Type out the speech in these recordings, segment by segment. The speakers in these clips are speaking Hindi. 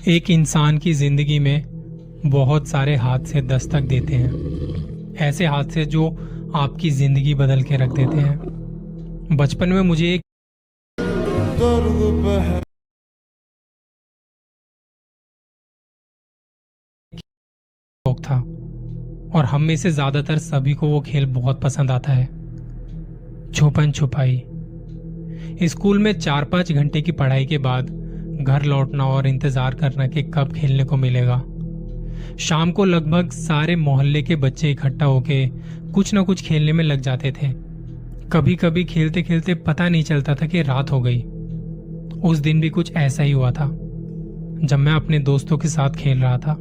एक इंसान की जिंदगी में बहुत सारे हादसे दस्तक देते हैं। ऐसे हादसे जो आपकी जिंदगी बदल के रख देते हैं। बचपन में मुझे एक शौक था और हम में से ज्यादातर सभी को वो खेल बहुत पसंद आता है, छुपन छुपाई। स्कूल में 4-5 घंटे की पढ़ाई के बाद घर लौटना और इंतजार करना कि कब खेलने को मिलेगा। शाम को लगभग सारे मोहल्ले के बच्चे इकट्ठा होके कुछ न कुछ खेलने में लग जाते थे। कभी कभी खेलते खेलते पता नहीं चलता था कि रात हो गई। उस दिन भी कुछ ऐसा ही हुआ था जब मैं अपने दोस्तों के साथ खेल रहा था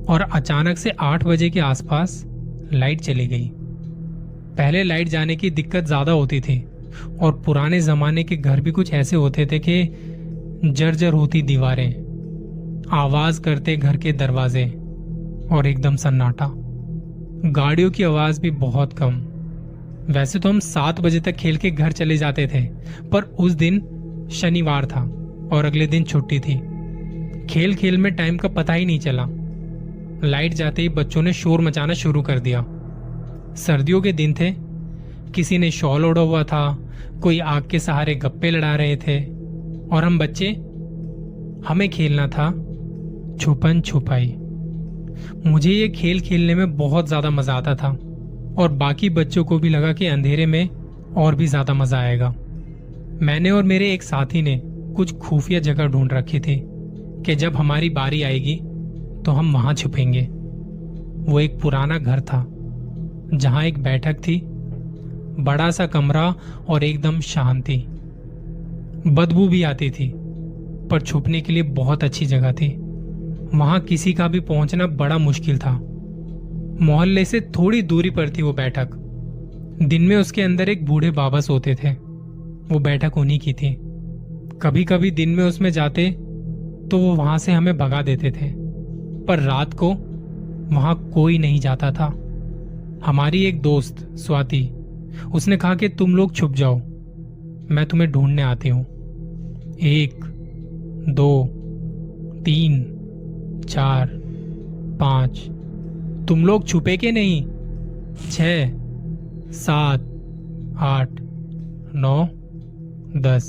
और अचानक से 8 बजे के आसपास लाइट चली गई। पहले लाइट जाने की दिक्कत ज्यादा होती थी और पुराने जमाने के घर भी कुछ ऐसे होते थे कि जर्जर होती दीवारें, आवाज करते घर के दरवाजे और एकदम सन्नाटा। गाड़ियों की आवाज भी बहुत कम। वैसे तो हम 7 बजे तक खेल के घर चले जाते थे, पर उस दिन शनिवार था और अगले दिन छुट्टी थी। खेल खेल में टाइम का पता ही नहीं चला। लाइट जाते ही बच्चों ने शोर मचाना शुरू कर दिया। सर्दियों के दिन थे, किसी ने शॉल ओढ़ा हुआ था, कोई आग के सहारे गप्पे लड़ा रहे थे और हम बच्चे, हमें खेलना था छुपन छुपाई। मुझे ये खेल खेलने में बहुत ज्यादा मजा आता था और बाकी बच्चों को भी लगा कि अंधेरे में और भी ज्यादा मजा आएगा। मैंने और मेरे एक साथी ने कुछ खुफिया जगह ढूंढ रखी थी कि जब हमारी बारी आएगी तो हम वहां छुपेंगे। वो एक पुराना घर था जहां एक बैठक थी, बड़ा सा कमरा और एकदम शांति। बदबू भी आती थी, पर छुपने के लिए बहुत अच्छी जगह थी। वहां किसी का भी पहुंचना बड़ा मुश्किल था। मोहल्ले से थोड़ी दूरी पर थी वो बैठक। दिन में उसके अंदर एक बूढ़े बाबा सोते थे। वो बैठक उन्हीं की थी। कभी कभी दिन में उसमें जाते तो वो वहां से हमें भगा देते थे, पर रात को वहां कोई नहीं जाता था। हमारी एक दोस्त स्वाति, उसने कहा कि तुम लोग छुप जाओ, मैं तुम्हें ढूंढने आती हूं। 1 2 3 4 5। तुम लोग छुपे के नहीं? 6 7 8 9 10।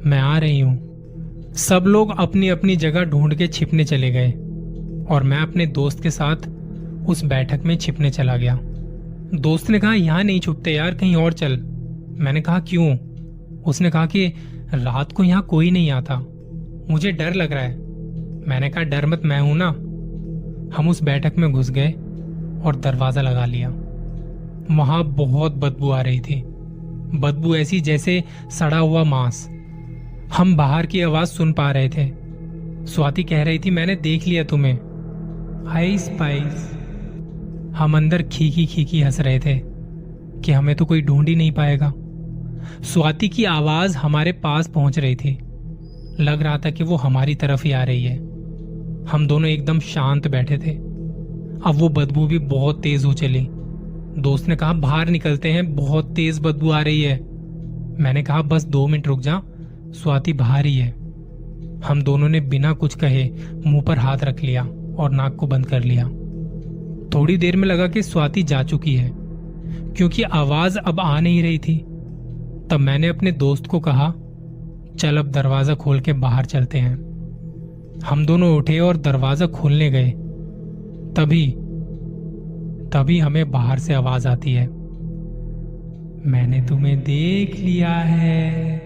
मैं आ रही हूं। सब लोग अपनी अपनी जगह ढूंढ के छिपने चले गए और मैं अपने दोस्त के साथ उस बैठक में छिपने चला गया। दोस्त ने कहा, यहां नहीं छुपते यार, कहीं और चल। मैंने कहा, क्यों? उसने कहा कि रात को यहां कोई नहीं आता, मुझे डर लग रहा है। मैंने कहा, डर मत, मैं हूं ना। हम उस बैठक में घुस गए और दरवाजा लगा लिया। वहां बहुत बदबू आ रही थी, बदबू ऐसी जैसे सड़ा हुआ मांस। हम बाहर की आवाज सुन पा रहे थे। स्वाति कह रही थी, मैंने देख लिया तुम्हें, हाई स्पाइस। हम अंदर खीखी खीखी हंस रहे थे कि हमें तो कोई ढूंढ ही नहीं पाएगा। स्वाति की आवाज हमारे पास पहुंच रही थी। लग रहा था कि वो हमारी तरफ ही आ रही है। हम दोनों एकदम शांत बैठे थे। अब वो बदबू भी बहुत तेज हो चली। दोस्त ने कहा, बाहर निकलते हैं, बहुत तेज बदबू आ रही है। मैंने कहा, बस 2 मिनट रुक जा, स्वाति बाहर ही है। हम दोनों ने बिना कुछ कहे मुंह पर हाथ रख लिया और नाक को बंद कर लिया। थोड़ी देर में लगा कि स्वाति जा चुकी है, क्योंकि आवाज अब आ नहीं रही थी। तब मैंने अपने दोस्त को कहा, चल अब दरवाजा खोल के बाहर चलते हैं। हम दोनों उठे और दरवाजा खोलने गए। तभी हमें बाहर से आवाज आती है, मैंने तुम्हें देख लिया है,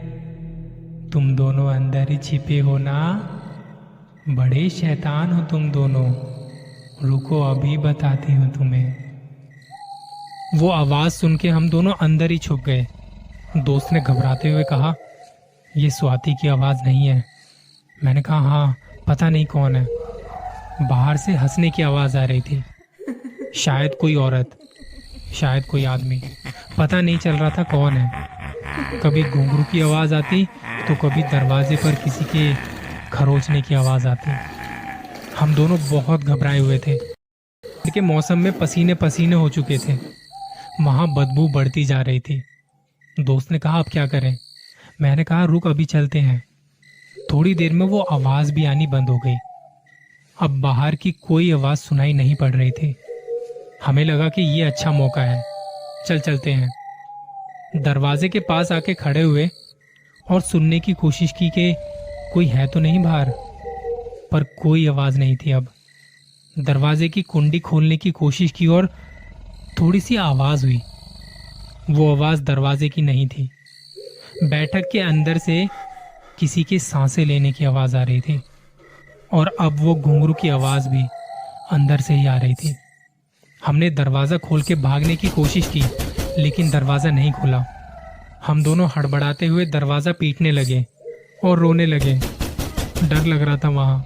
तुम दोनों अंदर ही छिपे हो ना, बड़े शैतान हो तुम दोनों, रुको अभी बताती हूं तुम्हें। वो आवाज सुन के हम दोनों अंदर ही छुप गए। दोस्त ने घबराते हुए कहा, ये स्वाति की आवाज नहीं है। मैंने कहा, हाँ, पता नहीं कौन है। बाहर से हंसने की आवाज आ रही थी, शायद कोई औरत, शायद कोई आदमी, पता नहीं चल रहा था कौन है। कभी घुंघरू की आवाज आती तो कभी दरवाजे पर किसी के खरोचने की आवाज आती। हम दोनों बहुत घबराए हुए थे, के मौसम में पसीने पसीने हो चुके थे। वहां बदबू बढ़ती जा रही थी। दोस्त ने कहा, अब क्या करें? मैंने कहा, रुक, अभी चलते हैं। थोड़ी देर में वो आवाज भी आनी बंद हो गई। अब बाहर की कोई आवाज सुनाई नहीं पड़ रही थी। हमें लगा कि ये अच्छा मौका है, चलते हैं। दरवाजे के पास आके खड़े हुए और सुनने की कोशिश की कि कोई है तो नहीं बाहर, पर कोई आवाज नहीं थी। अब दरवाजे की कुंडी खोलने की कोशिश की और थोड़ी सी आवाज हुई। वो आवाज दरवाजे की नहीं थी, बैठक के अंदर से किसी के सांसें लेने की आवाज आ रही थी। और अब वो घुंघरू की आवाज भी अंदर से ही आ रही थी। हमने दरवाजा खोल के भागने की कोशिश की, लेकिन दरवाजा नहीं खुला। हम दोनों हड़बड़ाते हुए दरवाजा पीटने लगे और रोने लगे। डर लग रहा था वहां।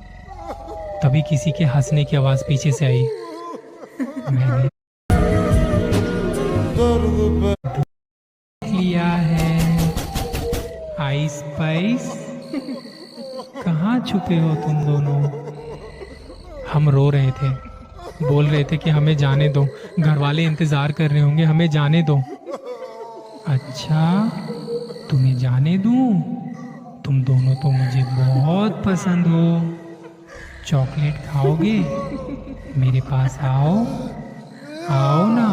तभी किसी के हंसने की आवाज पीछे से आई। मैंने लिया है। आइस पाइस, कहाँ छुपे हो तुम दोनों? हम रो रहे थे, बोल रहे थे कि हमें जाने दो, घर वाले इंतजार कर रहे होंगे, हमें जाने दो। अच्छा, तुम्हें जाने दूं? तुम दोनों तो मुझे बहुत पसंद हो। चॉकलेट खाओगे? मेरे पास आओ, आओ ना,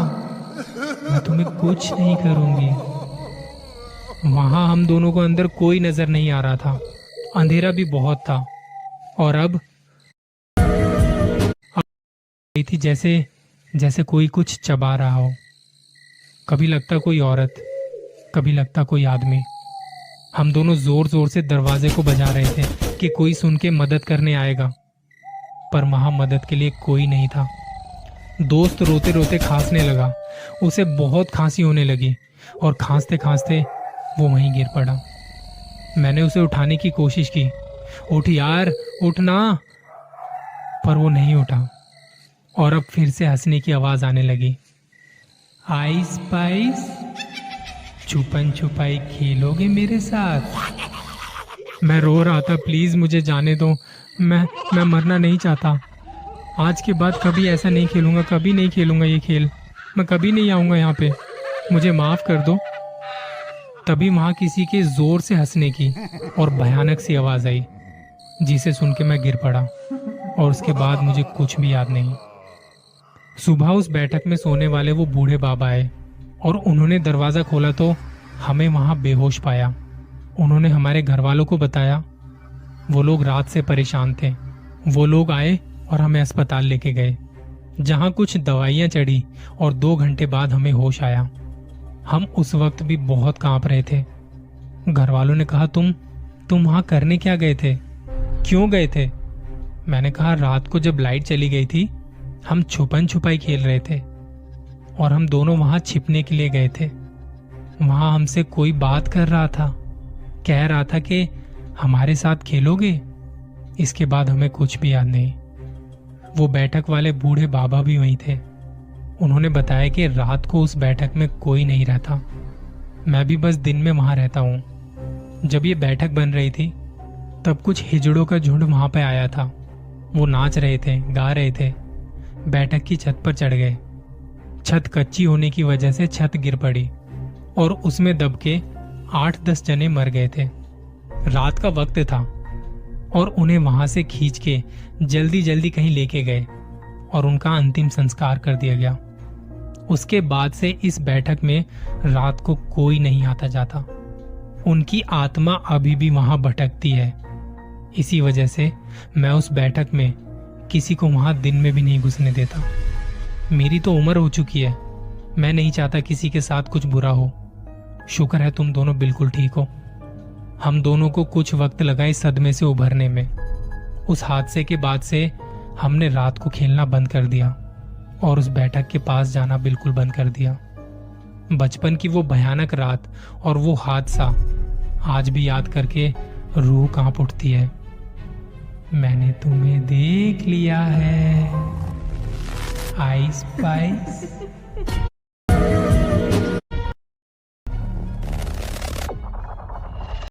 मैं तुम्हें कुछ नहीं करूंगी। वहां हम दोनों को अंदर कोई नजर नहीं आ रहा था, अंधेरा भी बहुत था। और अब थी जैसे जैसे कोई कुछ चबा रहा हो। कभी लगता कोई औरत, कभी लगता कोई आदमी। हम दोनों जोर जोर से दरवाजे को बजा रहे थे कि कोई सुन के मदद करने आएगा, पर वहां मदद के लिए कोई नहीं था। दोस्त रोते रोते खांसने लगा। उसे बहुत खांसी होने लगी और खांसते खांसते वो वहीं गिर पड़ा। मैंने उसे उठाने की कोशिश की, उठ यार, उठना, पर वो नहीं उठा। और अब फिर से हंसने की आवाज आने लगी। आइस पाइस, छुपन छुपाई खेलोगे मेरे साथ? मैं रो रहा था, प्लीज मुझे जाने दो, मैं मरना नहीं चाहता। आज के बाद कभी ऐसा नहीं खेलूंगा, कभी नहीं खेलूंगा ये खेल। मैं कभी नहीं आऊंगा यहाँ पे, मुझे माफ कर दो। तभी वहां किसी के जोर से हंसने की और भयानक सी आवाज आई, जिसे सुन के मैं गिर पड़ा। और उसके बाद मुझे कुछ भी याद नहीं। सुबह उस बैठक में सोने वाले वो बूढ़े बाबा आए और उन्होंने दरवाजा खोला तो हमें वहां बेहोश पाया। उन्होंने हमारे घर वालों को बताया। वो लोग रात से परेशान थे। वो लोग आए और हमें अस्पताल लेके गए, जहां कुछ दवाइयां चढ़ी और 2 घंटे बाद हमें होश आया। हम उस वक्त भी बहुत कांप रहे थे। घर वालों ने कहा, तुम वहां करने क्या गए थे? क्यों गए थे? मैंने कहा, रात को जब लाइट चली गई थी, हम छुपन छुपाई खेल रहे थे और हम दोनों वहां छिपने के लिए गए थे। वहां हमसे कोई बात कर रहा था, कह रहा था कि हमारे साथ खेलोगे। इसके बाद हमें कुछ भी याद नहीं। वो बैठक वाले बूढ़े बाबा भी वहीं थे। उन्होंने बताया कि रात को उस बैठक में कोई नहीं रहता। मैं भी बस दिन में वहां रहता हूं। जब ये बैठक बन रही थी, तब कुछ हिजड़ों का झुंड वहां पे आया था। वो नाच रहे थे, गा रहे थे। बैठक की छत पर चढ़ गए। छत कच्ची होने की वजह से छत गिर पड़ी और उसमें दब के 8-10 जने मर गए थे। रात का वक्त था और उन्हें वहां से खींच के जल्दी जल्दी कहीं लेके गए और उनका अंतिम संस्कार कर दिया गया। उसके बाद से इस बैठक में रात को कोई नहीं आता जाता। उनकी आत्मा अभी भी वहां भटकती है। इसी वजह से मैं उस बैठक में किसी को वहां दिन में भी नहीं घुसने देता। मेरी तो उम्र हो चुकी है, मैं नहीं चाहता किसी के साथ कुछ बुरा हो। शुक्र है तुम दोनों बिल्कुल ठीक हो। हम दोनों को कुछ वक्त लगा इस सदमे से उभरने में। उस हादसे के बाद से हमने रात को खेलना बंद कर दिया और उस बैठक के पास जाना बिल्कुल बंद कर दिया। बचपन की वो भयानक रात और वो हादसा आज भी याद करके रूह कांप उठती है। मैंने तुम्हें देख लिया है, आइस पाइस।